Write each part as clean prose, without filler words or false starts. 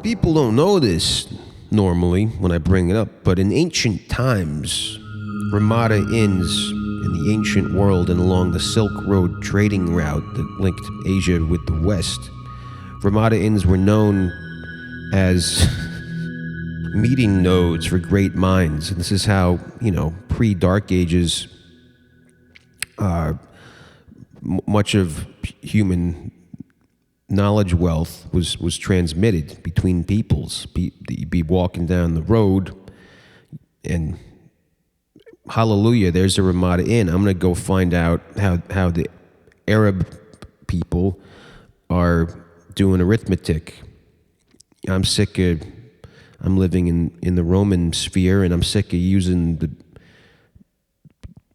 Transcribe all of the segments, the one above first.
People don't know this normally when I bring it up, but in ancient times, Ramada inns in the ancient world and along the Silk Road trading route that linked Asia with the West, Ramada inns were known as meeting nodes for great minds. And this is how, pre-Dark Ages, much of human knowledge wealth was transmitted between peoples. You'd be walking down the road and hallelujah, there's a Ramada Inn. I'm going to go find out how the Arab people are doing arithmetic. I'm living in the Roman sphere, and I'm sick of using the,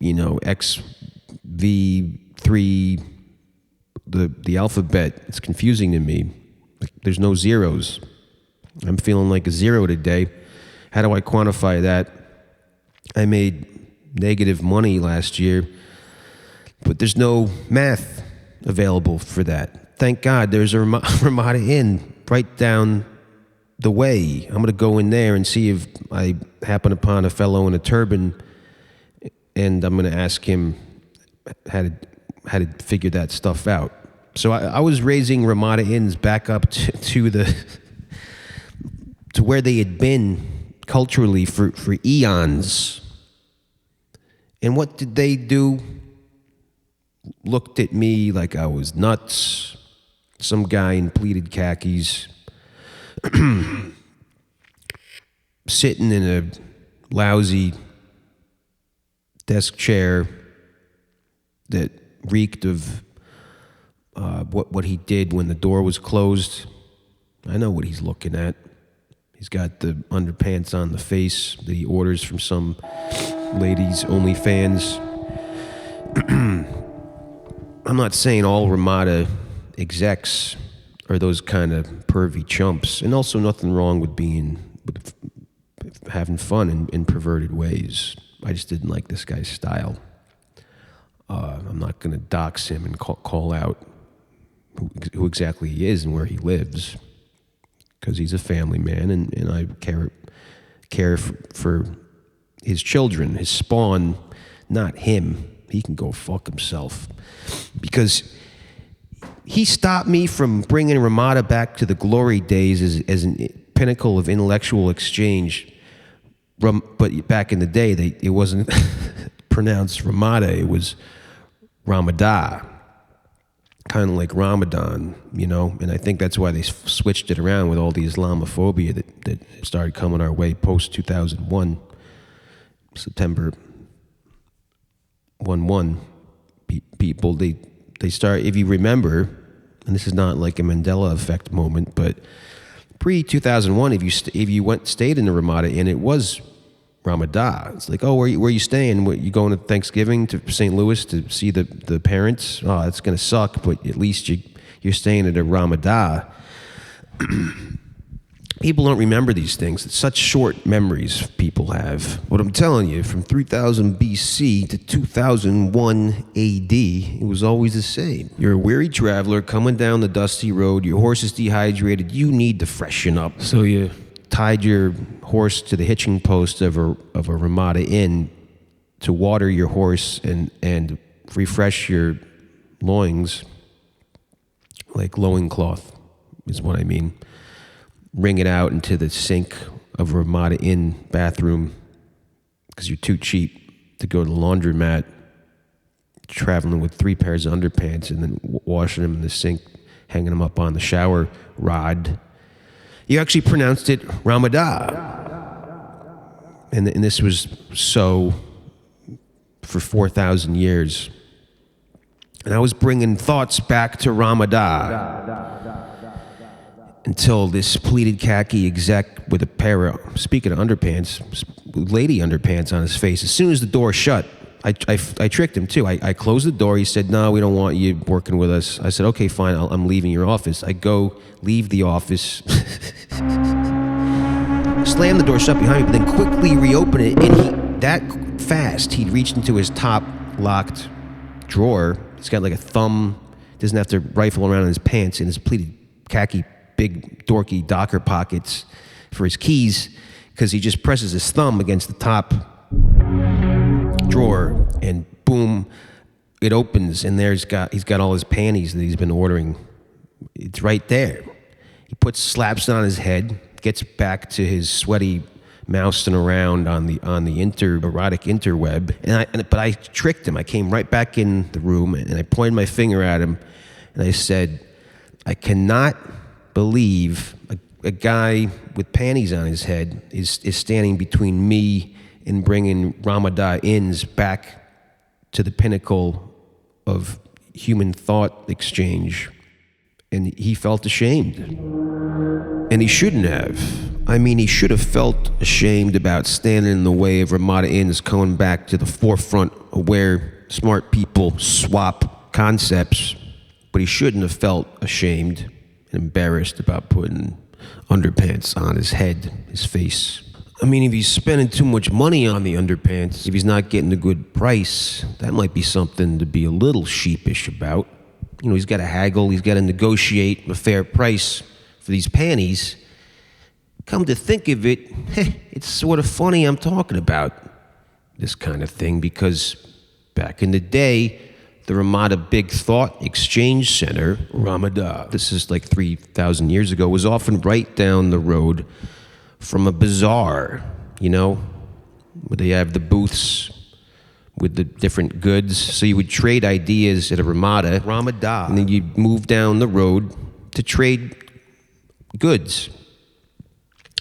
XV3, the alphabet. It's confusing to me. There's no zeros. I'm feeling like a zero today. How do I quantify that? I made negative money last year, but there's no math available for that. Thank God there's a Ramada Inn right down the way. I'm going to go in there and see if I happen upon a fellow in a turban, and I'm going to ask him how to figure that stuff out. So I was raising Ramada Inns back up to where they had been culturally for eons. And what did they do? Looked at me like I was nuts. Some guy in pleated khakis sitting in a lousy desk chair that reeked of what he did when the door was closed. I know what he's looking at. He's got the underpants on the face that he orders from some ladies' OnlyFans. I'm not saying all Ramada execs are those kind of pervy chumps, and also nothing wrong with having fun in perverted ways. I just didn't like this guy's style. I'm not going to dox him and call out who exactly he is and where he lives, because he's a family man, and I care for his children, his spawn, not him. He can go fuck himself, because he stopped me from bringing Ramada back to the glory days as a pinnacle of intellectual exchange. But back in the day, it wasn't pronounced Ramada, it was Ramada, kind of like Ramadan, and I think that's why they switched it around with all the Islamophobia that started coming our way post-2001, September 11. People, they start, if you remember, and this is not like a Mandela effect moment, but pre-2001, if you stayed in the Ramada Inn, it was Ramada. It's like, oh, where you staying? What, you going to Thanksgiving to St. Louis to see the parents? Oh, it's going to suck, but at least you're staying at a Ramada. People don't remember these things. It's such short memories people have. What I'm telling you, from 3000 BC to 2001 AD, it was always the same. You're a weary traveler coming down the dusty road. Your horse is dehydrated. You need to freshen up. So you tied your horse to the hitching post of a Ramada Inn to water your horse and refresh your loins, like loincloth is what I mean. Wring it out into the sink of a Ramada Inn bathroom because you're too cheap to go to the laundromat, traveling with 3 pairs of underpants and then washing them in the sink, hanging them up on the shower rod. You actually pronounced it Ramada. And this was so for 4,000 years. And I was bringing thoughts back to Ramada until this pleated khaki exec with a pair of, speaking of underpants, lady underpants on his face. As soon as the door shut, I tricked him too. I closed the door. He said, no, we don't want you working with us. I said, okay, fine, I'm leaving your office. I leave the office, slam the door shut behind me, but then quickly reopen it. And that fast, he'd reached into his top locked drawer. He's got like a thumb, doesn't have to rifle around in his pants, in his pleated khaki big dorky Docker pockets for his keys because he just presses his thumb against the top drawer and boom, it opens and he's got all his panties that he's been ordering. It's right there. He slaps it on his head, gets back to his sweaty mousing around on the erotic interweb, but I tricked him. I came right back in the room and I pointed my finger at him and I said, I cannot believe a guy with panties on his head is standing between me and bringing Ramada Inns back to the pinnacle of human thought exchange. And he felt ashamed. And he shouldn't have. I mean, he should have felt ashamed about standing in the way of Ramada Inns coming back to the forefront of where smart people swap concepts. But he shouldn't have felt ashamed and embarrassed about putting underpants on his head, his face. I mean, if he's spending too much money on the underpants, if he's not getting a good price, that might be something to be a little sheepish about. You know, he's got to haggle, he's got to negotiate a fair price for these panties. Come to think of it, it's sort of funny I'm talking about this kind of thing because back in the day, the Ramada Big Thought Exchange Center, Ramada, this is like 3,000 years ago, was often right down the road from a bazaar, you know, where they have the booths with the different goods. So you would trade ideas at a Ramada, and then you'd move down the road to trade goods.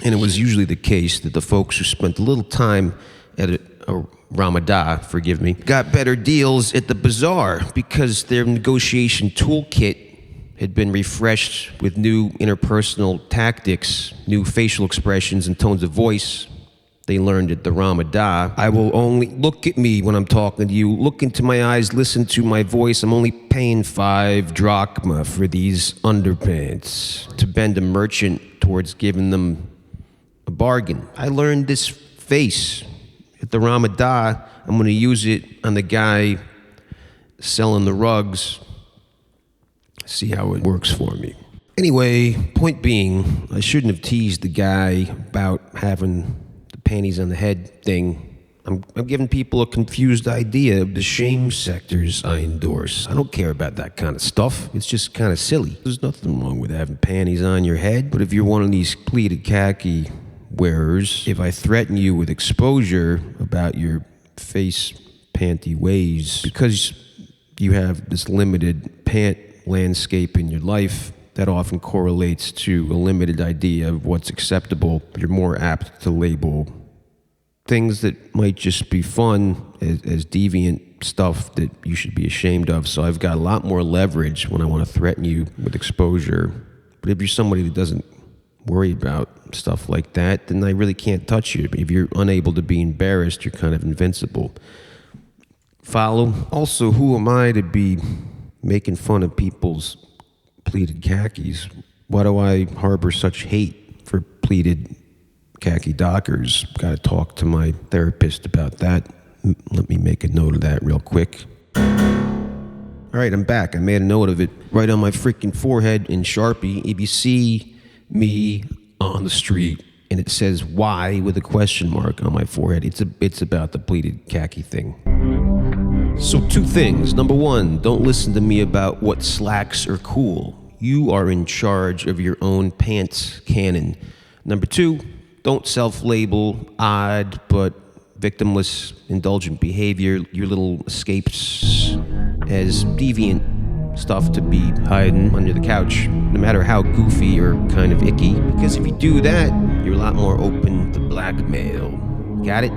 And it was usually the case that the folks who spent a little time at a Ramada, forgive me, got better deals at the bazaar because their negotiation toolkit had been refreshed with new interpersonal tactics, new facial expressions and tones of voice they learned at the Ramada. I will only look at me when I'm talking to you, look into my eyes, listen to my voice. I'm only paying 5 drachma for these underpants to bend a merchant towards giving them a bargain. I learned this face at the Ramada. I'm going to use it on the guy selling the rugs. See how it works for me. Anyway, point being, I shouldn't have teased the guy about having the panties on the head thing. I'm giving people a confused idea of the shame sectors I endorse. I don't care about that kind of stuff. It's just kind of silly. There's nothing wrong with having panties on your head, but if you're one of these pleated khaki wearers, if I threaten you with exposure about your face panty ways because you have this limited pant landscape in your life that often correlates to a limited idea of what's acceptable, you're more apt to label things that might just be fun as deviant stuff that you should be ashamed of. So I've got a lot more leverage when I want to threaten you with exposure. But if you're somebody that doesn't worry about stuff like that, then I really can't touch you. If you're unable to be embarrassed, you're kind of invincible. Follow? Also, who am I to be making fun of people's pleated khakis? Why do I harbor such hate for pleated khaki dockers? Got to talk to my therapist about that. Let me make a note of that real quick. All right, I'm back. I made a note of it right on my freaking forehead in Sharpie. If you see me on the street and it says why with a question mark on my forehead, it's about the pleated khaki thing. So 2 things. Number 1, don't listen to me about what slacks are cool. You are in charge of your own pants canon. Number 2, don't self-label odd but victimless indulgent behavior, your little escapes, as deviant stuff to be hiding under the couch, no matter how goofy or kind of icky. Because if you do that, you're a lot more open to blackmail. Got it?